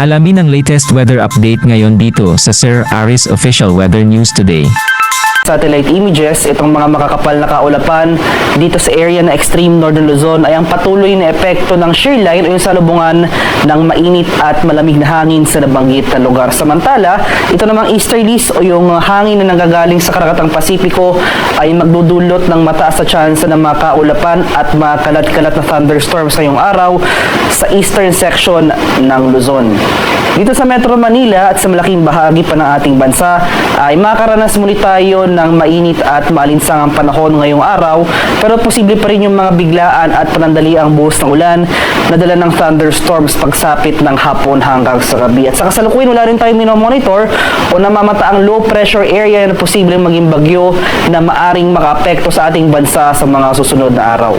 Alamin ang latest weather update ngayon dito sa Sir Aris Official Weather News Today. Satellite images, itong mga makakapal na kaulapan dito sa area na extreme northern Luzon ay ang patuloy na epekto ng shear line o yung salubungan ng mainit at malamig na hangin sa nabanggit na lugar. Samantala, ito namang easterlies o yung hangin na nanggagaling sa Karakatang Pasipiko ay magdudulot ng mataas na tsansa ng mga kaulapan at mga kalat-kalat na thunderstorms ngayong araw sa eastern section ng Luzon. Dito sa Metro Manila at sa malaking bahagi pa ng ating bansa ay makaranas muli tayo ng mainit at maalinsangang panahon ngayong araw, pero posible pa rin yung mga biglaan at panandaliang buhos ng ulan na dala ng thunderstorms pagsapit ng hapon hanggang sa gabi. At sa kasalukuyan wala rin tayong minomonitor o namamataang low pressure area na posibleng maging bagyo na maaring makaapekto sa ating bansa sa mga susunod na araw.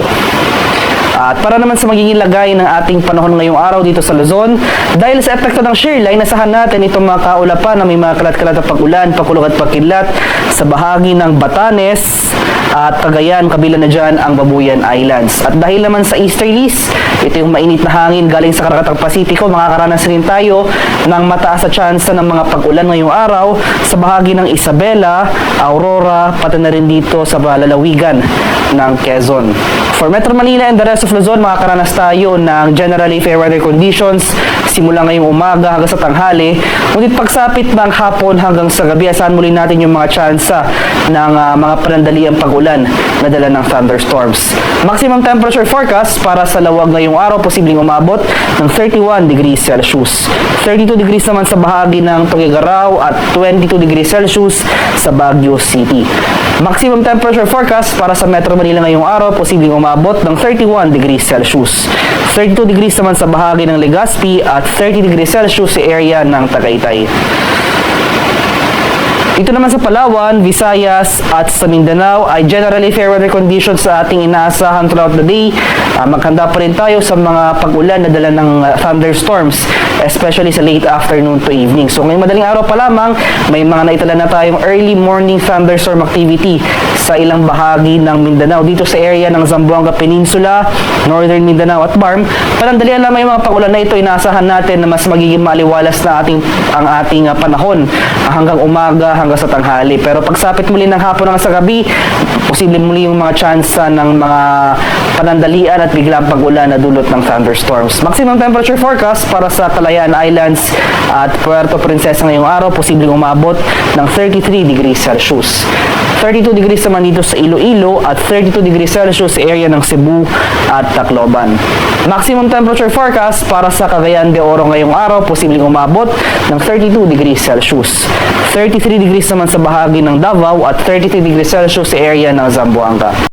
At para naman sa magiging lagay ng ating panahon ngayong araw dito sa Luzon, dahil sa epekto ng shear line, nasahan natin itong mga kaulapan na may mga kalat-kalat na pag-ulan, pakulog at pagkidlat sa bahagi ng Batanes at Cagayan, kabila na dyan ang Babuyan Islands. At dahil naman sa easterlies, ito yung mainit na hangin galing sa Karakatang Pasipiko, makakaranas rin tayo ng mataas na tsansa ng mga pag-ulan ngayong araw sa bahagi ng Isabela, Aurora, pati na rin dito sa lalawigan ng Quezon. For Metro Manila and the rest of Luzon, makakaranas tayo ng generally fair weather conditions simula ngayong umaga hanggang sa tanghali. Ngunit pagsapit ng hapon hanggang sa gabi, asahan muli natin yung mga tsansa ng mga panandaliang pag-ulan na dala ng thunderstorms. Maximum temperature forecast para sa lawag ngayong araw, posibleng umabot ng 31 degrees Celsius. 32 degrees naman sa bahagi ng Tuguegarao at 22 degrees Celsius sa Baguio City. Maximum temperature forecast para sa Metro Manila ngayong araw, posibleng umabot ng 31 degrees Celsius. 32 degrees naman sa bahagi ng Legazpi at 30 degrees Celsius sa area ng Tagaytay. Ito naman sa Palawan, Visayas at sa Mindanao ay generally fair weather conditions sa ating inaasahan throughout the day. Maghanda pa rin tayo sa mga pag-ulan na dala ng thunderstorms, especially sa late afternoon to evening. So ngayong madaling araw pa lamang, may mga naitala na tayong early morning thunderstorm activity sa ilang bahagi ng Mindanao. Dito sa area ng Zamboanga Peninsula, Northern Mindanao at Barm, panandalian lamang yung mga pag-ulan na ito. Inaasahan natin na mas magiging maliwalas na ang ating panahon hanggang umaga, hanggang sa tanghali. Pero pagsapit muli ng hapon hanggang sa gabi, posible muli yung mga tsansa ng mga panandalian at biglang pag-ulan na dulot ng thunderstorms. Maximum temperature forecast para sa Kalayaan Islands at Puerto Princesa ngayong araw, posibleng umabot ng 33 degrees Celsius. 32 degrees naman dito sa Iloilo at 32 degrees Celsius sa area ng Cebu at Tacloban. Maximum temperature forecast para sa Cagayan de Oro ngayong araw, posibleng umabot ng 32 degrees Celsius. 33 degrees naman sa bahagi ng Davao at 33 degrees Celsius sa area ng Zamboanga.